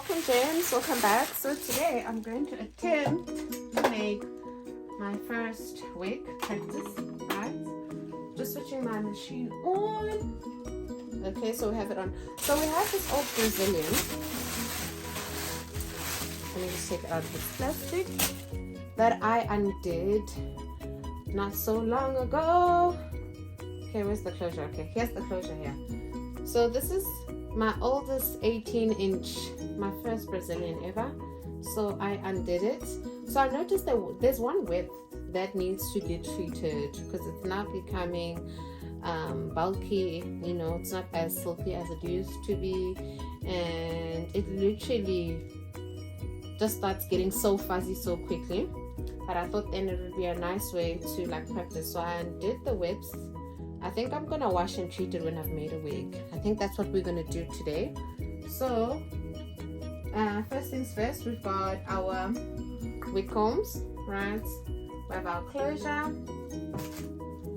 welcome James, welcome back. So today I'm going to attempt to make my first wig practice, right? Just switching my machine on. Okay, so we have it on. So we have this old Brazilian. Let me just take it out of this plastic that I undid not so long ago. Okay, where's the closure? Okay, here's the closure here. So this is my oldest 18-inch, my first Brazilian ever. So I undid it. So I noticed that there's one width that needs to get treated because it's now becoming bulky. You know, it's not as silky as it used to be, and it literally just starts getting so fuzzy so quickly. But I thought then it would be a nice way to like practice. So I undid the whips. I think I'm gonna wash and treat it when I've made a wig. I think that's what we're gonna do today. So first things first, we've got our wig combs, right? We have our closure.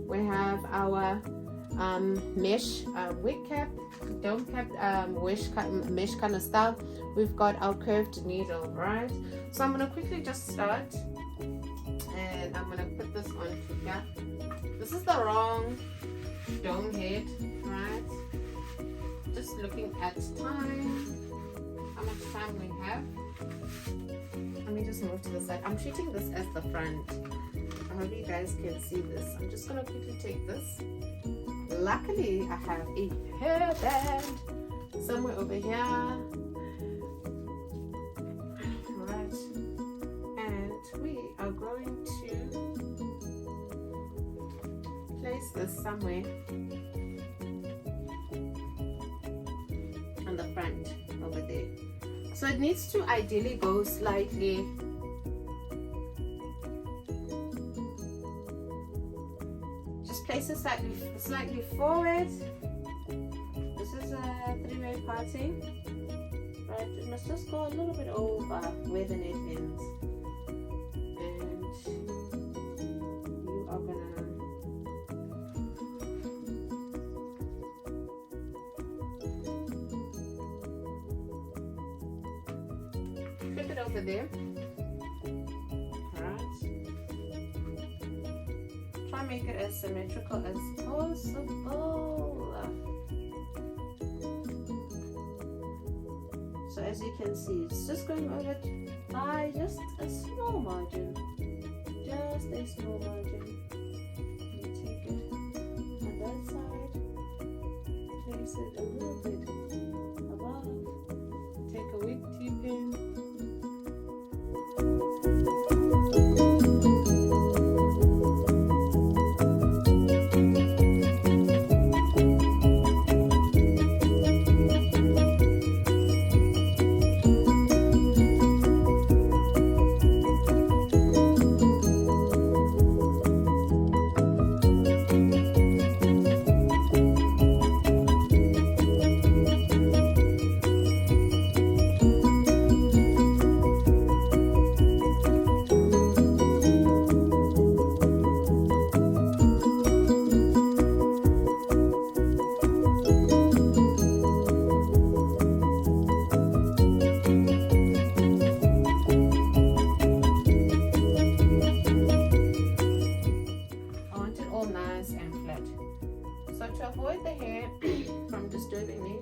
We have our mesh wig cap, dome cap, mesh kind of style. We've got our curved needle, right? So I'm gonna quickly just start, and I'm gonna put this on here. This is the wrong dome head, right? Just looking at time, how much time we have. Let me just move to the side. I'm treating this as the front. I hope you guys can see this. I'm just gonna quickly take this. Luckily, I have a hairband somewhere over here. Right, and we are going to place this somewhere on the front over there. So it needs to ideally go slightly just place it slightly forward. This is a three-way parting, right? It must just go a little bit over where the net ends, and you are gonna flip it over there. Alright. Try and make it as symmetrical as possible. So as you can see, it's just going over by just a small margin. Just a small margin. You take it on that side, place it a little bit above, take a wig tip-in. So to avoid the hair from disturbing me,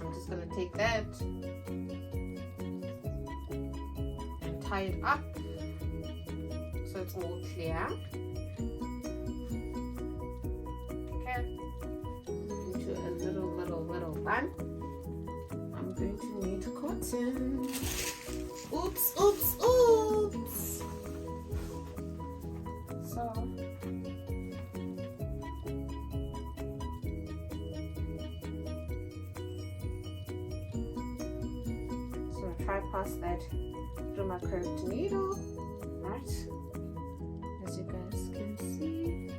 I'm just going to take that and tie it up so it's all clear. Okay, into a little bun. I'm going to need cotton. Oops. So try pass that through my curved needle, right? As you guys can see.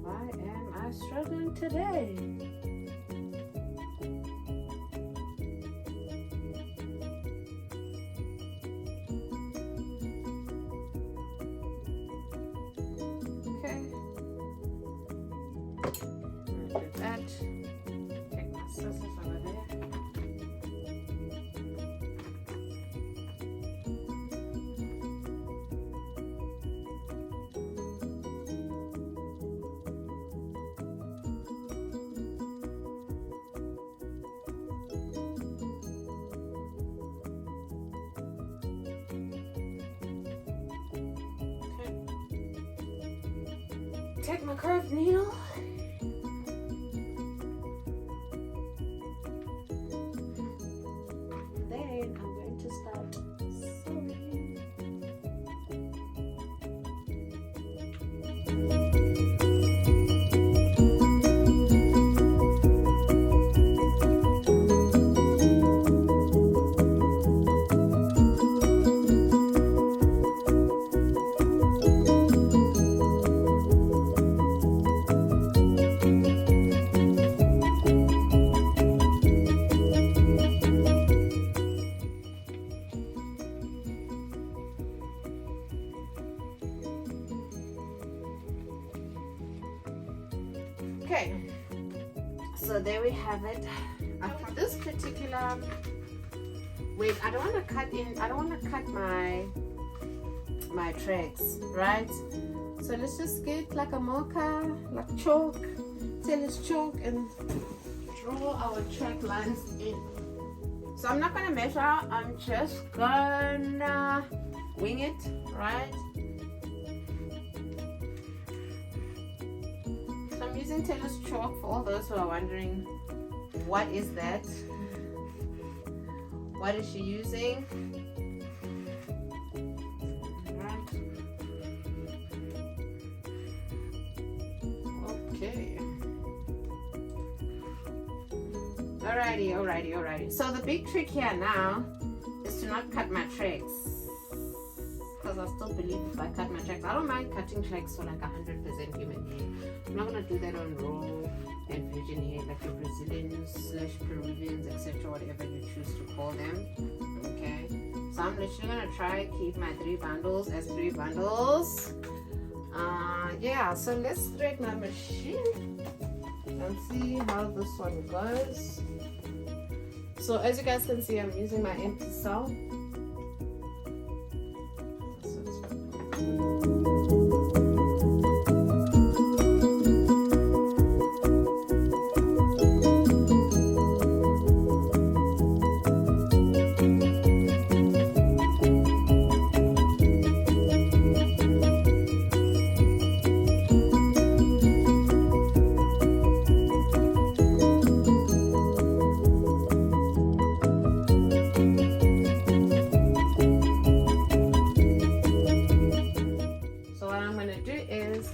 Why am I struggling today? take my curved needle. Then I'm going to start sewing. Okay, so there we have it. For this particular, wait, I don't want to cut my tracks, right? So let's just get like a marker, like chalk, tailor's chalk, and draw our track lines in. So I'm not gonna measure, I'm just gonna wing it, right? I'm using tailor's chalk for all those who are wondering, what is that? What is she using? Right. Okay. Alrighty. So the big trick here now is to not cut my tracks. Because I still believe if I cut my tracks, I don't mind cutting tracks for like 100% human hair. I'm not gonna do that on raw and virgin hair like the Brazilians/Peruvians, etc., whatever you choose to call them. Okay, so I'm literally gonna try keep my 3 bundles as 3 bundles. Yeah, so let's thread my machine and see how this one goes. So as you guys can see, I'm using my Empisal.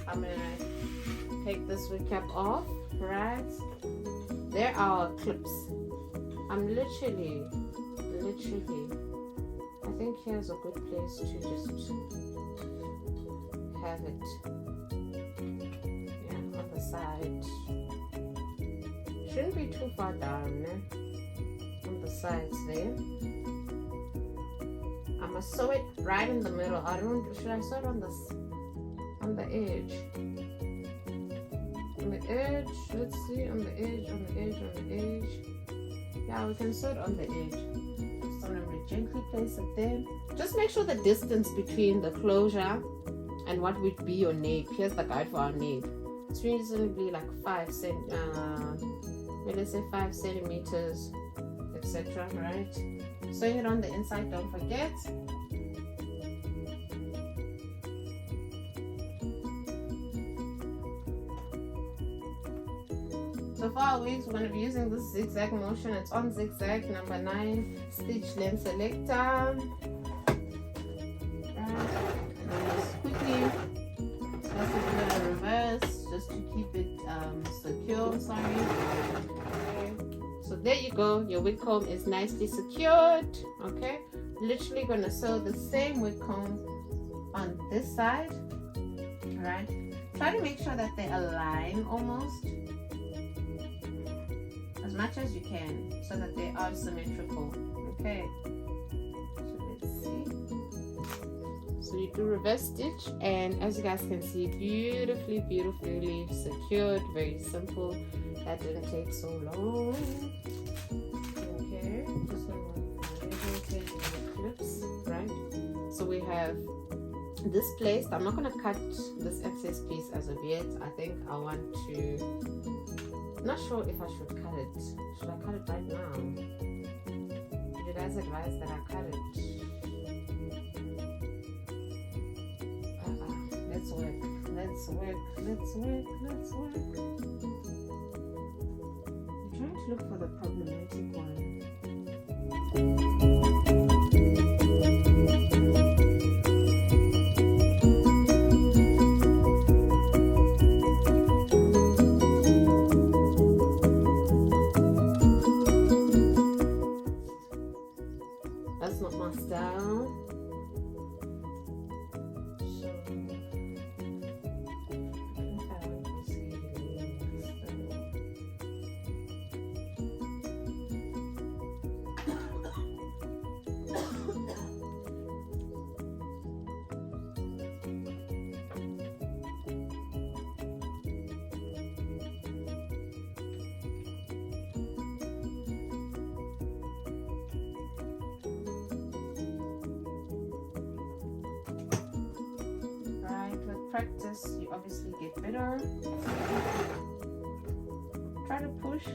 I'm gonna take this wig cap off, right? There are clips. I'm literally, I think here's a good place to just have it. Yeah, on the side. Shouldn't be too far down, eh? On the sides there. I'm gonna sew it right in the middle. Should I sew it on the edge? On the edge, let's see, on the edge. Yeah, we can sew it on the edge. Just want to gently place it there. Just make sure the distance between the closure and what would be your nape. Here's the guide for our nape. It's reasonably like 5 centimeters, etc. Right? Sewing it on the inside, don't forget. So for our wigs, we're going to be using this zigzag motion. It's on zigzag number 9 stitch length selector. And then just quickly, let's do it in reverse just to keep it secure. Sorry. Okay. So there you go. Your wig comb is nicely secured. Okay. Literally going to sew the same wig comb on this side. Right. Try to make sure that they align almost. As much as you can so that they are symmetrical. Okay, so let's see. So you do reverse stitch, and as you guys can see, beautifully secured. Very simple. That didn't take so long. Okay, just gonna take the clips, right? So we have this placed. I'm not gonna cut this excess piece as of yet. I think I want to. Not sure if I should cut it. Should I cut it right now? Would you guys advise that I cut it? Let's work. let's work. You're trying to look for the problematic one. That's not my style. Practice, you obviously get better. Try to push.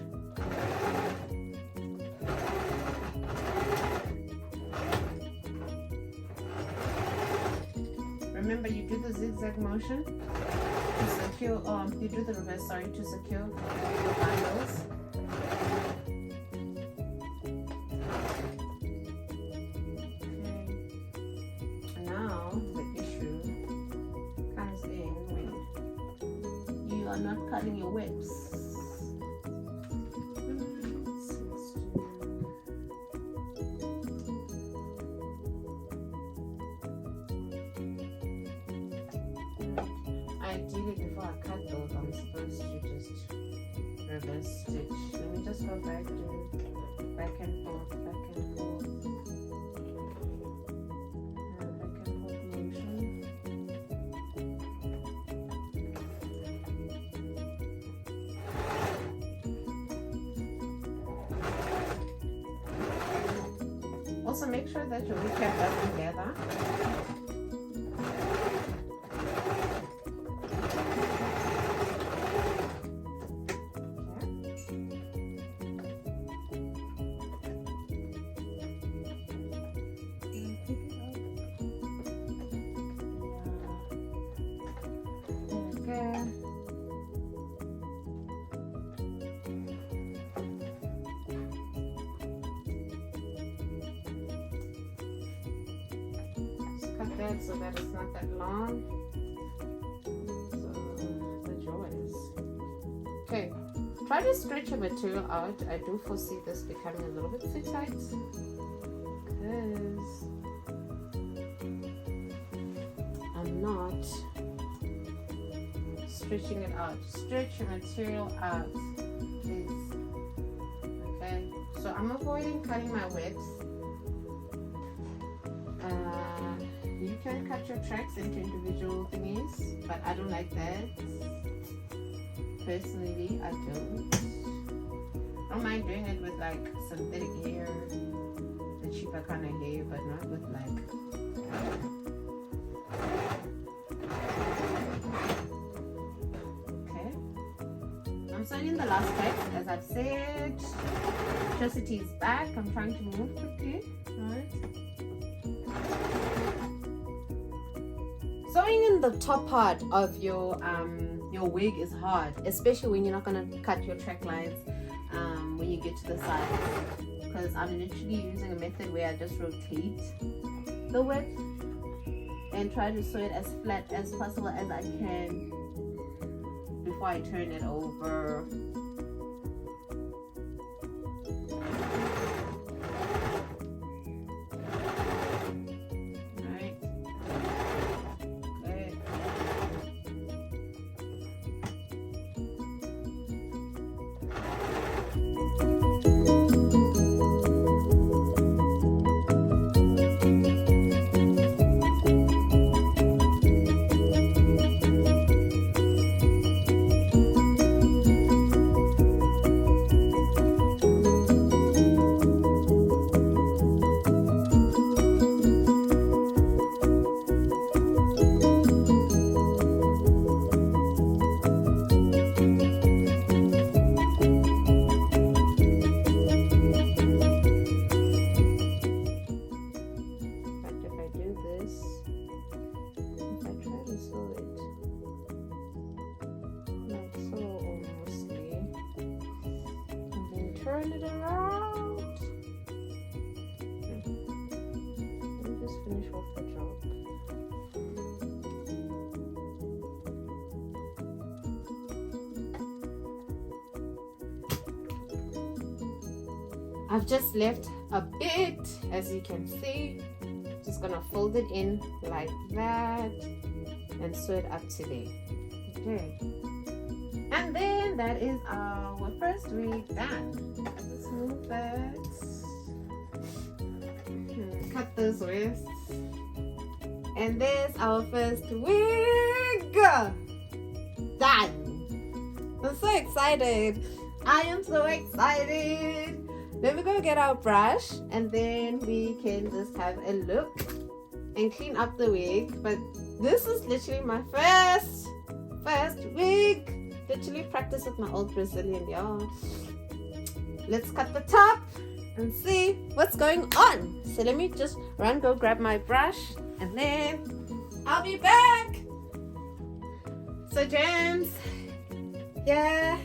Remember, you do the zigzag motion to secure, you do the reverse, sorry, to secure your handles. Are not cutting your whips. Ideally, before I cut those, I'm supposed to just reverse stitch. Let me just go back to back and forth, back and forth. Also, make sure that your recap doesn't gather. So that it's not that long. So the joys. Okay, try to stretch your material out. I do foresee this becoming a little bit too tight because I'm not stretching it out. Stretch your material out, please. Okay, so I'm avoiding cutting my whips. You can cut your tracks into individual thingies, but I don't like that. Personally, I don't. I don't mind doing it with like synthetic hair, the cheaper kind of hair, but not with like. Okay. I'm starting the last text, as I've said. Electricity is back. I'm trying to move quickly. Alright. Sewing in the top part of your wig is hard, especially when you're not gonna cut your track lines when you get to the sides. Because I'm literally using a method where I just rotate the width and try to sew it as flat as possible as I can before I turn it over. turn it around. Let me just finish off the job. I've just left a bit, as you can see. Just gonna fold it in like that and sew it up to there. Okay. And then that is our first wig done. Let's move that. Cut those wrists. And there's our first wig done. I'm so excited. I am so excited. Let me go get our brush and then we can just have a look and clean up the wig. But this is literally my first wig. Literally practice with my old Brazilian, y'all. Let's cut the top and see what's going on. So let me just go grab my brush and then I'll be back. So gems, yeah,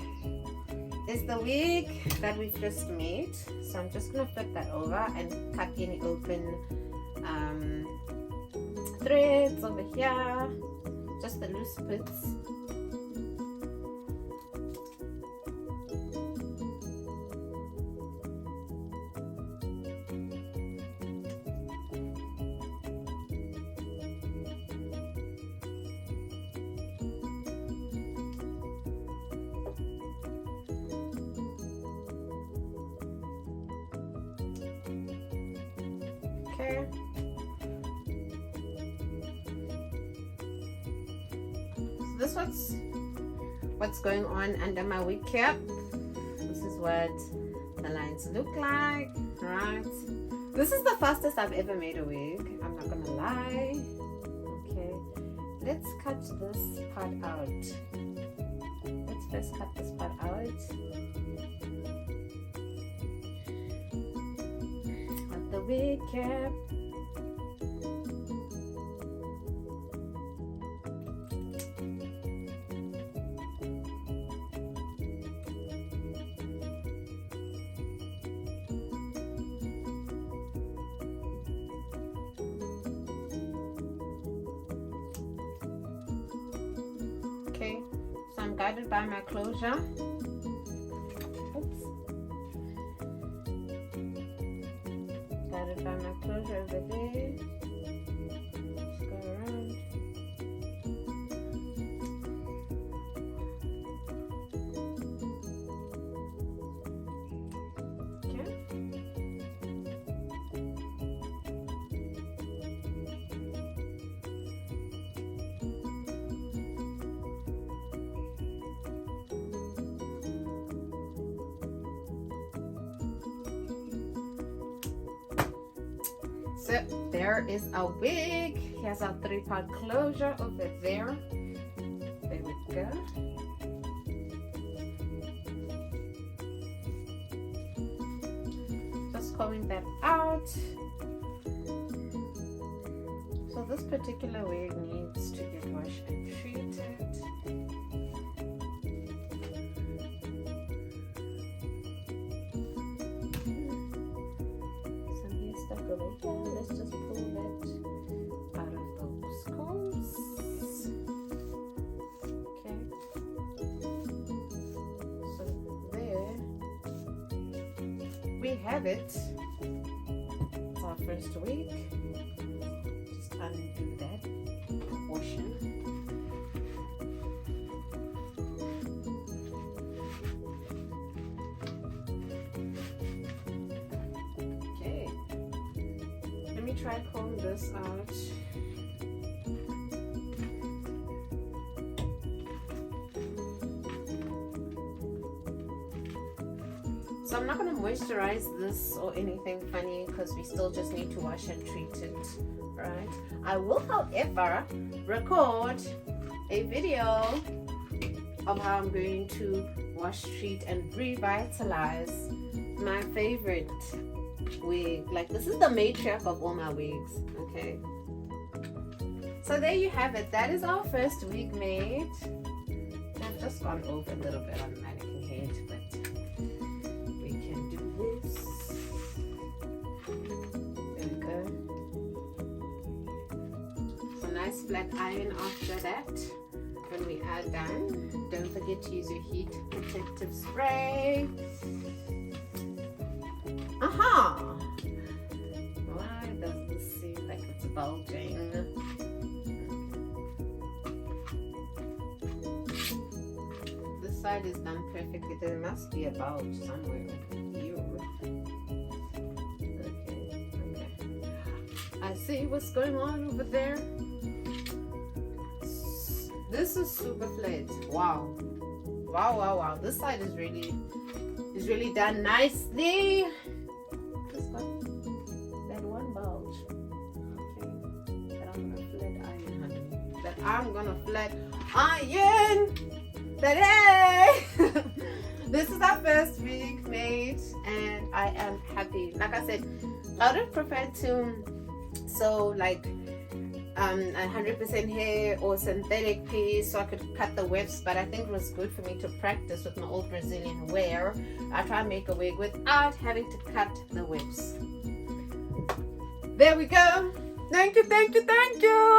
is the wig that we've just made. So I'm just gonna flip that over and cut any open threads over here, just the loose bits. Okay. So this what's going on under my wig cap. This is what the lines look like, right? This is the fastest I've ever made a wig, I'm not gonna lie. Okay, let's cut this part out. Let's first cut this part out. The wig cap. Okay, so I'm guided by my closure. By my closure over there. Just go around. Okay. So there is our wig. Here's our 3-part closure over there. There we go. Just combing that out. So this particular wig needs to get washed and treated. Let's just pull that out of those combs. Okay. So there we have it. It's our first wig. Just undo that portion. Try comb this out. So I'm not going to moisturize this or anything funny because we still just need to wash and treat it, right? I will, however, record a video of how I'm going to wash, treat, and revitalize my favorite wig. Like, this is the matriarch of all my wigs. Okay, so there you have it. That is our first wig made. I've just gone over a little bit on the mannequin head, but we can nice flat iron after that. When we are done, don't forget to use your heat protective spray. Aha! Why does this seem like it's bulging? This side is done perfectly. There must be a bulge somewhere here. Okay. I see what's going on over there. This is super flat. Wow. Wow, wow, wow. This side is really done nicely. Just got that one bulge. Okay. That I'm gonna flat iron, honey. That I'm gonna flat iron. That hey! This is our first week made and I am happy. Like I said, I would have preferred to sew like 100% hair or synthetic piece so I could cut the whips, but I think it was good for me to practice with my old Brazilian wear. I try and make a wig without having to cut the whips. There we go. Thank you, thank you, thank you.